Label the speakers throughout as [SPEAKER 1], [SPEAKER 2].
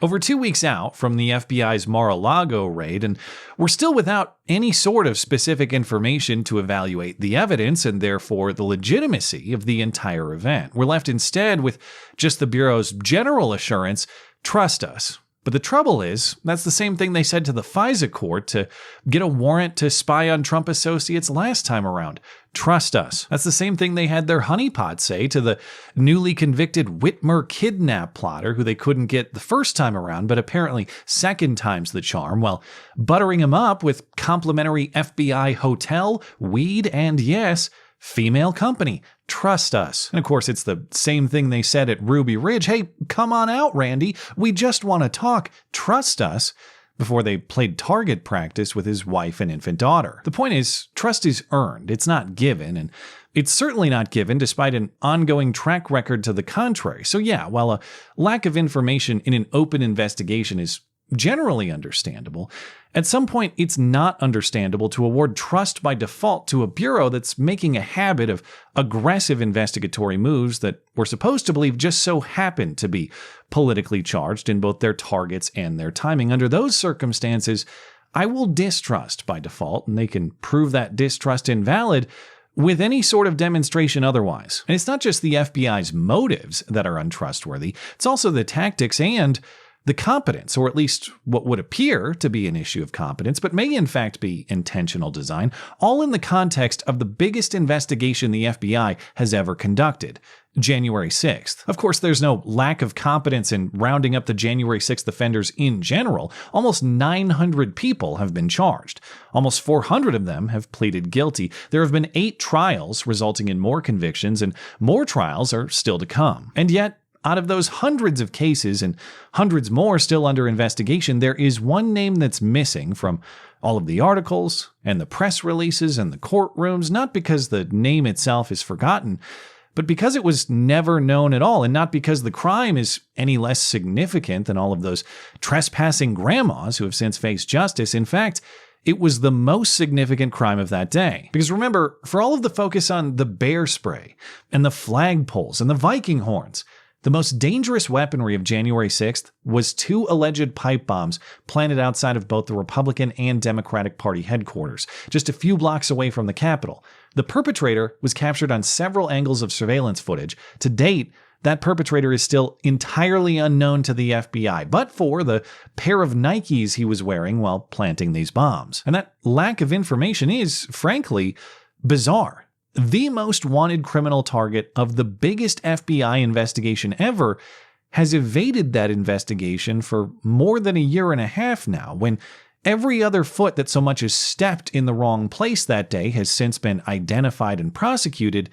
[SPEAKER 1] Over 2 weeks out from the FBI's Mar-a-Lago raid, and we're still without any sort of specific information to evaluate the evidence and therefore the legitimacy of the entire event. We're left instead with just the Bureau's general assurance, "Trust us." But the trouble is, that's the same thing they said to the FISA court to get a warrant to spy on Trump associates last time around. "Trust us." That's the same thing they had their honeypot say to the newly convicted Whitmer kidnap plotter who they couldn't get the first time around, but apparently second time's the charm, while buttering him up with complimentary FBI hotel, weed, and yes, female company. "Trust us." And of course, it's the same thing they said at Ruby Ridge. "Hey, come on out, Randy. We just want to talk. Trust us," before they played target practice with his wife and infant daughter. The point is, trust is earned. It's not given, and it's certainly not given despite an ongoing track record to the contrary. So yeah, while a lack of information in an open investigation is generally understandable, at some point it's not understandable to award trust by default to a bureau that's making a habit of aggressive investigatory moves that we're supposed to believe just so happen to be politically charged in both their targets and their timing. Under those circumstances, I will distrust by default, and they can prove that distrust invalid with any sort of demonstration otherwise. And it's not just the FBI's motives that are untrustworthy, it's also the tactics and the competence, or at least what would appear to be an issue of competence, but may in fact be intentional design, all in the context of the biggest investigation the FBI has ever conducted, January 6th. Of course, there's no lack of competence in rounding up the January 6th offenders in general. Almost 900 people have been charged. Almost 400 of them have pleaded guilty. There have been 8 trials resulting in more convictions, and more trials are still to come. And yet, out of those hundreds of cases and hundreds more still under investigation, there is one name that's missing from all of the articles and the press releases and the courtrooms, not because the name itself is forgotten, but because it was never known at all, and not because the crime is any less significant than all of those trespassing grandmas who have since faced justice. In fact, it was the most significant crime of that day. Because remember, for all of the focus on the bear spray and the flagpoles and the Viking horns, the most dangerous weaponry of January 6th was 2 alleged pipe bombs planted outside of both the Republican and Democratic Party headquarters, just a few blocks away from the Capitol. The perpetrator was captured on several angles of surveillance footage. To date, that perpetrator is still entirely unknown to the FBI, but for the pair of Nikes he was wearing while planting these bombs. And that lack of information is, frankly, bizarre. The most wanted criminal target of the biggest FBI investigation ever has evaded that investigation for more than a year and a half now, when every other foot that so much as stepped in the wrong place that day has since been identified and prosecuted,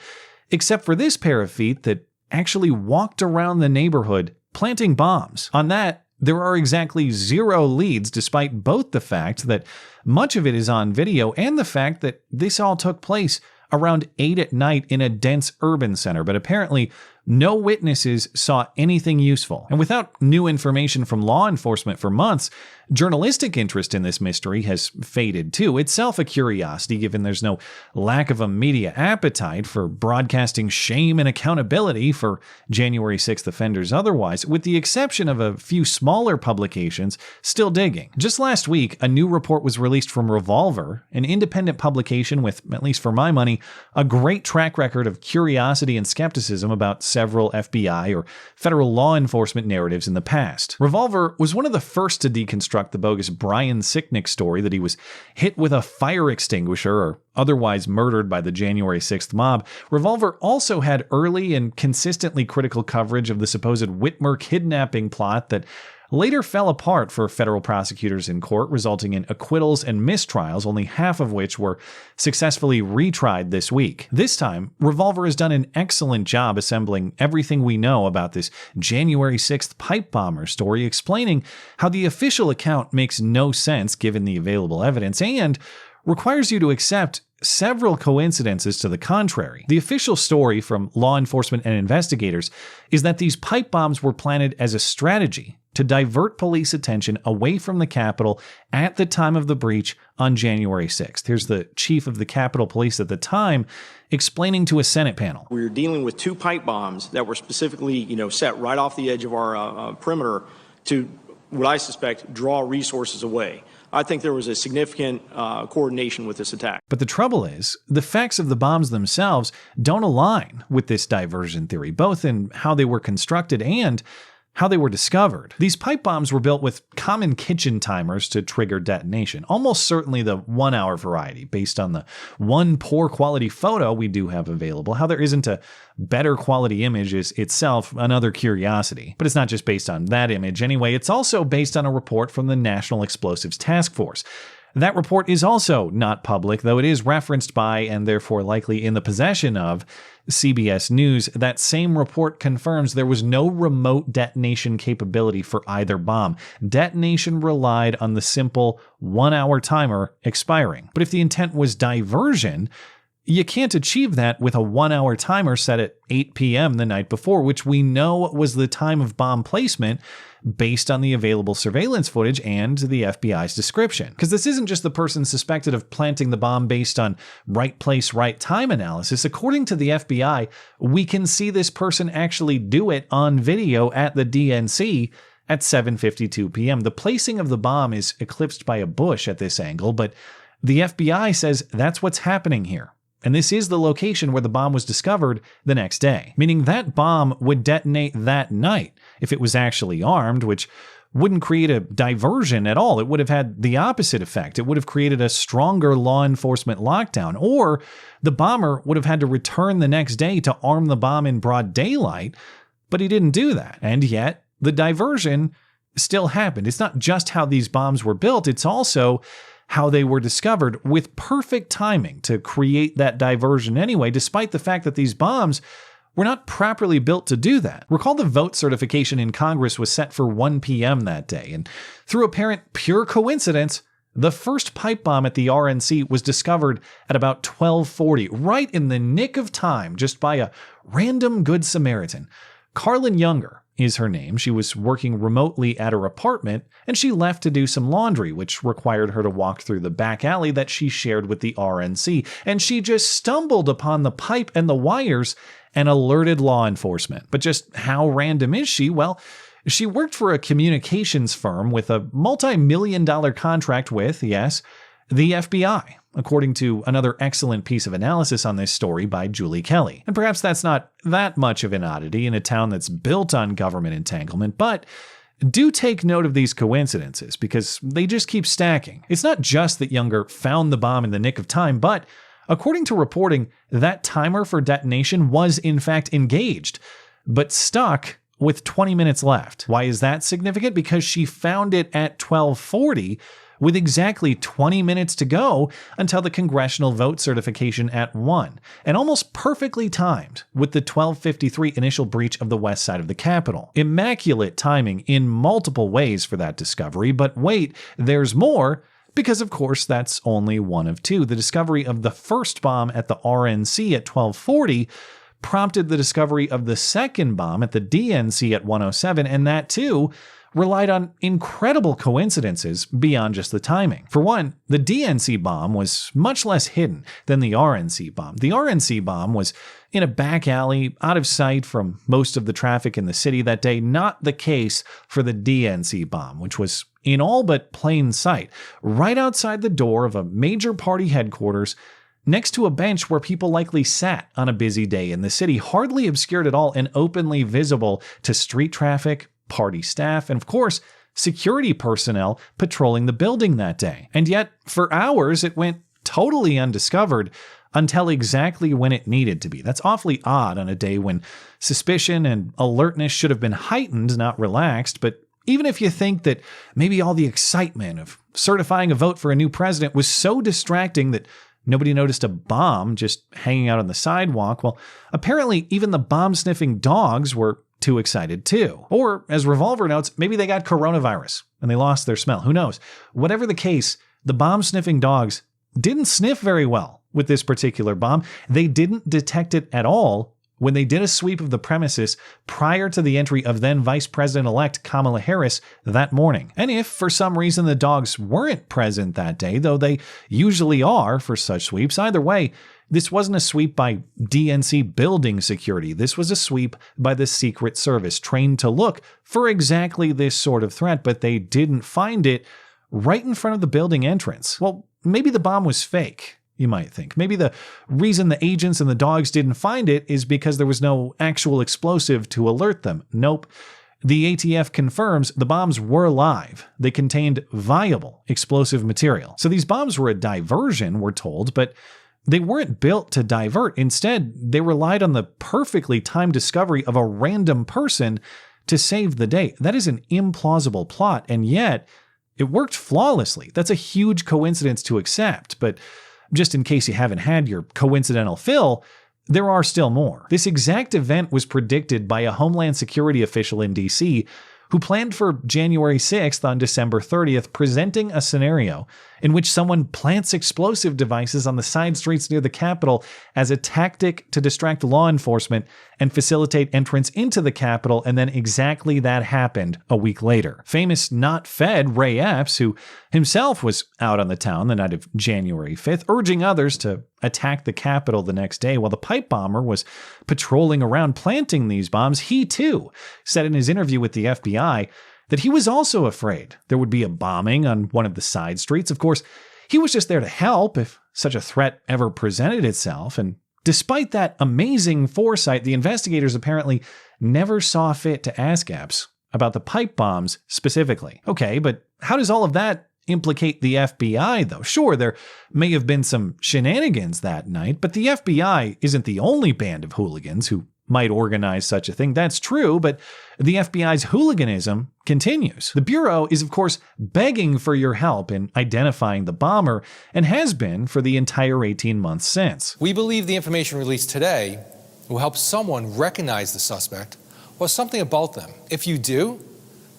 [SPEAKER 1] except for this pair of feet that actually walked around the neighborhood planting bombs. On that, there are exactly 0 leads, despite both the fact that much of it is on video and the fact that this all took place around 8 at night in a dense urban center, but apparently no witnesses saw anything useful. And without new information from law enforcement for months, journalistic interest in this mystery has faded too. Itself a curiosity, given there's no lack of a media appetite for broadcasting shame and accountability for January 6th offenders otherwise, with the exception of a few smaller publications still digging. Just last week, a new report was released from Revolver, an independent publication with, at least for my money, a great track record of curiosity and skepticism about several FBI or federal law enforcement narratives in the past. Revolver was one of the first to deconstruct the bogus Brian Sicknick story that he was hit with a fire extinguisher or otherwise murdered by the January 6th mob. Revolver also had early and consistently critical coverage of the supposed Whitmer kidnapping plot that later fell apart for federal prosecutors in court, resulting in acquittals and mistrials, only half of which were successfully retried this week. This time, Revolver has done an excellent job assembling everything we know about this January 6th pipe bomber story, explaining how the official account makes no sense given the available evidence and requires you to accept several coincidences to the contrary. The official story from law enforcement and investigators is that these pipe bombs were planted as a strategy to divert police attention away from the Capitol at the time of the breach on January 6th. Here's the chief of the Capitol Police at the time explaining to a Senate panel.
[SPEAKER 2] We were dealing with 2 pipe bombs that were specifically, set right off the edge of our perimeter to what I suspect, draw resources away. I think there was a significant coordination with this attack.
[SPEAKER 1] But the trouble is, the facts of the bombs themselves don't align with this diversion theory, both in how they were constructed and how they were discovered. These pipe bombs were built with common kitchen timers to trigger detonation, almost certainly the 1-hour variety, based on the one poor quality photo we do have available. How there isn't a better quality image is itself another curiosity. But it's not just based on that image anyway, it's also based on a report from the National Explosives Task Force. That report is also not public, though it is referenced by, and therefore likely in the possession of, CBS News. That same report confirms there was no remote detonation capability for either bomb. Detonation relied on the simple 1-hour timer expiring. But if the intent was diversion, you can't achieve that with a 1-hour timer set at 8 p.m. the night before, which we know was the time of bomb placement based on the available surveillance footage and the FBI's description. Because this isn't just the person suspected of planting the bomb based on right place, right time analysis. According to the FBI, we can see this person actually do it on video at the DNC at 7:52 p.m. The placing of the bomb is eclipsed by a bush at this angle, but the FBI says that's what's happening here. And this is the location where the bomb was discovered the next day, meaning that bomb would detonate that night if it was actually armed, which wouldn't create a diversion at all. It would have had the opposite effect. It would have created a stronger law enforcement lockdown, or the bomber would have had to return the next day to arm the bomb in broad daylight, but he didn't do that. And yet, the diversion still happened. It's not just how these bombs were built, it's also how they were discovered with perfect timing to create that diversion anyway, despite the fact that these bombs were not properly built to do that. Recall the vote certification in Congress was set for 1 p.m. that day, and through apparent pure coincidence, the first pipe bomb at the RNC was discovered at about 12:40, right in the nick of time, just by a random Good Samaritan. Carlin Younger is her name. She was working remotely at her apartment, and she left to do some laundry, which required her to walk through the back alley that she shared with the RNC, and she just stumbled upon the pipe and the wires and alerted law enforcement. But just how random is she? Well, she worked for a communications firm with a multi-million-dollar contract with, yes, the FBI, according to another excellent piece of analysis on this story by Julie Kelly. And perhaps that's not that much of an oddity in a town that's built on government entanglement, but do take note of these coincidences because they just keep stacking. It's not just that Younger found the bomb in the nick of time, but according to reporting, that timer for detonation was in fact engaged, but stuck with 20 minutes left. Why is that significant? Because she found it at 12:40 with exactly 20 minutes to go until the congressional vote certification at 1, and almost perfectly timed with the 12:53 initial breach of the west side of the Capitol. Immaculate timing in multiple ways for that discovery, but wait, there's more, because of course that's only one of two. The discovery of the first bomb at the RNC at 12:40 prompted the discovery of the second bomb at the DNC at 1:07, and that too relied on incredible coincidences beyond just the timing. For one, the DNC bomb was much less hidden than the RNC bomb. The RNC bomb was in a back alley, out of sight from most of the traffic in the city that day. Not the case for the DNC bomb, which was in all but plain sight, right outside the door of a major party headquarters, next to a bench where people likely sat on a busy day in the city, hardly obscured at all and openly visible to street traffic, party staff, and of course, security personnel patrolling the building that day. And yet, for hours, it went totally undiscovered until exactly when it needed to be. That's awfully odd on a day when suspicion and alertness should have been heightened, not relaxed. But even if you think that maybe all the excitement of certifying a vote for a new president was so distracting that nobody noticed a bomb just hanging out on the sidewalk, well, apparently even the bomb-sniffing dogs were too excited too. Or, as Revolver notes, maybe they got coronavirus and they lost their smell. Who knows? Whatever the case, the bomb-sniffing dogs didn't sniff very well with this particular bomb. They didn't detect it at all when they did a sweep of the premises prior to the entry of then Vice President-elect Kamala Harris that morning. And if, for some reason, the dogs weren't present that day, though they usually are for such sweeps, either way, This wasn't a sweep by DNC building security. This was a sweep by the Secret Service, trained to look for exactly this sort of threat, but they didn't find it right in front of the building entrance. Well, maybe the bomb was fake, you might think. Maybe the reason the agents and the dogs didn't find it is because there was no actual explosive to alert them. Nope. The ATF confirms the bombs were live. They contained viable explosive material. So these bombs were a diversion, we're told, but they weren't built to divert. Instead, they relied on the perfectly timed discovery of a random person to save the day. That is an implausible plot, and yet it worked flawlessly. That's a huge coincidence to accept, but just in case you haven't had your coincidental fill, there are still more. This exact event was predicted by a Homeland Security official in D.C. who planned for January 6th on December 30th, presenting a scenario in which someone plants explosive devices on the side streets near the Capitol as a tactic to distract law enforcement and facilitate entrance into the Capitol, and then exactly that happened a week later. Famous not Fed Ray Epps, who himself was out on the town the night of January 5th, urging others to attack the Capitol the next day while the pipe bomber was patrolling around planting these bombs, he too said in his interview with the FBI that he was also afraid there would be a bombing on one of the side streets. Of course, he was just there to help if such a threat ever presented itself. And despite that amazing foresight, the investigators apparently never saw fit to ask Epps about the pipe bombs specifically. Okay, but how does all of that implicate the FBI, though? Sure, there may have been some shenanigans that night, but the FBI isn't the only band of hooligans who might organize such a thing. That's true, but the FBI's hooliganism continues. The Bureau is, of course, begging for your help in identifying the bomber and has been for the entire 18 months since.
[SPEAKER 3] We believe the information released today will help someone recognize the suspect or something about them. If you do,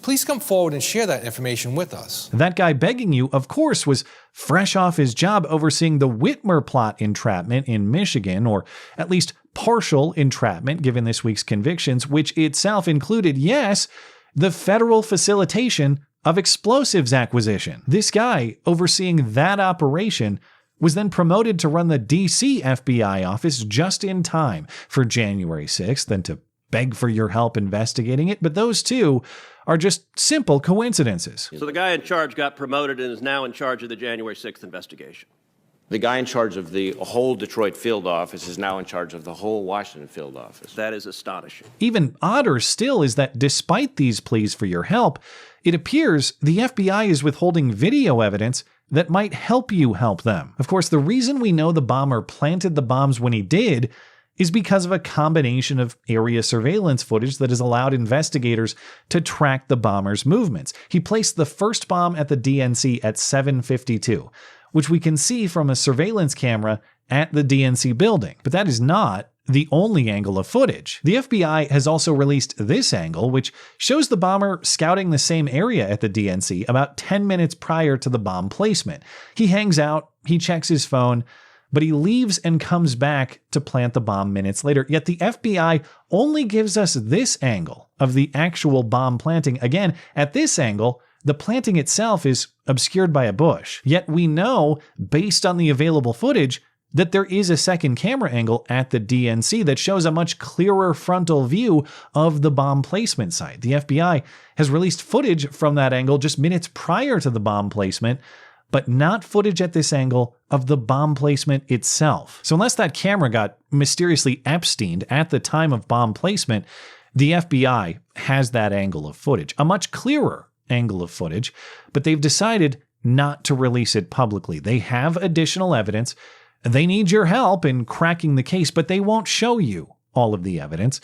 [SPEAKER 3] please come forward and share that information with us.
[SPEAKER 1] That guy begging you, of course, was fresh off his job overseeing the Whitmer plot entrapment in Michigan, or at least partial entrapment given this week's convictions, which itself included, yes, the federal facilitation of explosives acquisition. This guy overseeing that operation was then promoted to run the DC FBI office just in time for January 6th and to beg for your help investigating it. But those two are just simple coincidences.
[SPEAKER 4] So the guy in charge got promoted and is now in charge of the January 6th investigation.
[SPEAKER 5] The guy in charge of the whole Detroit field office is now in charge of the whole Washington field office.
[SPEAKER 4] That is astonishing.
[SPEAKER 1] Even odder still is that despite these pleas for your help, it appears the FBI is withholding video evidence that might help you help them. Of course, the reason we know the bomber planted the bombs when he did is because of a combination of area surveillance footage that has allowed investigators to track the bomber's movements. He placed the first bomb at the DNC at 7:52, which we can see from a surveillance camera at the DNC building. But that is not the only angle of footage. The FBI has also released this angle, which shows the bomber scouting the same area at the DNC about 10 minutes prior to the bomb placement. He hangs out, he checks his phone, but he leaves and comes back to plant the bomb minutes later. Yet the FBI only gives us this angle of the actual bomb planting. Again, at this angle, the planting itself is obscured by a bush. Yet we know, based on the available footage, that there is a second camera angle at the DNC that shows a much clearer frontal view of the bomb placement site. The FBI has released footage from that angle just minutes prior to the bomb placement, but not footage at this angle of the bomb placement itself. So unless that camera got mysteriously Epsteined at the time of bomb placement, the FBI has that angle of footage, a much clearer angle of footage, but they've decided not to release it publicly. They have additional evidence. They need your help in cracking the case, but they won't show you all of the evidence.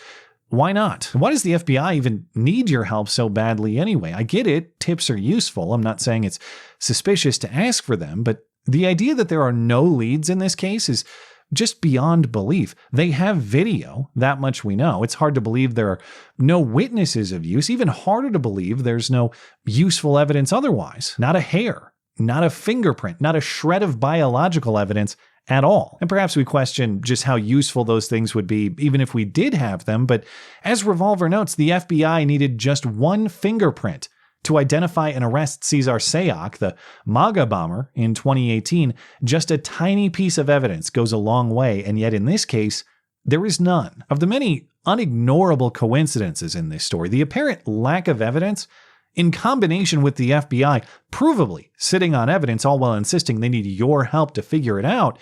[SPEAKER 1] Why not? Why does the FBI even need your help so badly anyway? I get it, tips are useful. I'm not saying it's suspicious to ask for them, but the idea that there are no leads in this case is just beyond belief. They have video, that much we know. It's hard to believe there are no witnesses of use, even harder to believe there's no useful evidence otherwise. Not a hair, not a fingerprint, not a shred of biological evidence at all. And perhaps we question just how useful those things would be even if we did have them, but as Revolver notes, the FBI needed just one fingerprint to identify and arrest Cesar Sayoc, the MAGA bomber, in 2018, just a tiny piece of evidence goes a long way, and yet in this case, there is none. Of the many unignorable coincidences in this story, the apparent lack of evidence, in combination with the FBI provably sitting on evidence all while insisting they need your help to figure it out,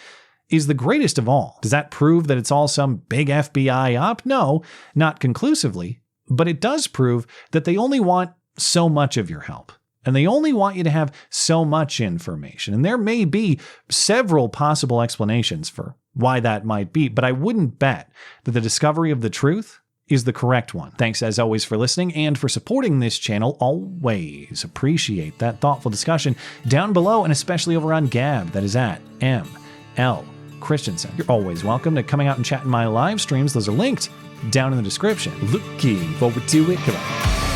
[SPEAKER 1] is the greatest of all. Does that prove that it's all some big FBI op? No, not conclusively, but it does prove that they only want so much of your help. And they only want you to have so much information. And there may be several possible explanations for why that might be, but I wouldn't bet that the discovery of the truth is the correct one. Thanks as always for listening and for supporting this channel. Always appreciate that thoughtful discussion down below, and especially over on Gab. That is at ML Christiansen. You're always welcome to coming out and chat in my live streams. Those are linked down in the description. Looking forward to it. Come on.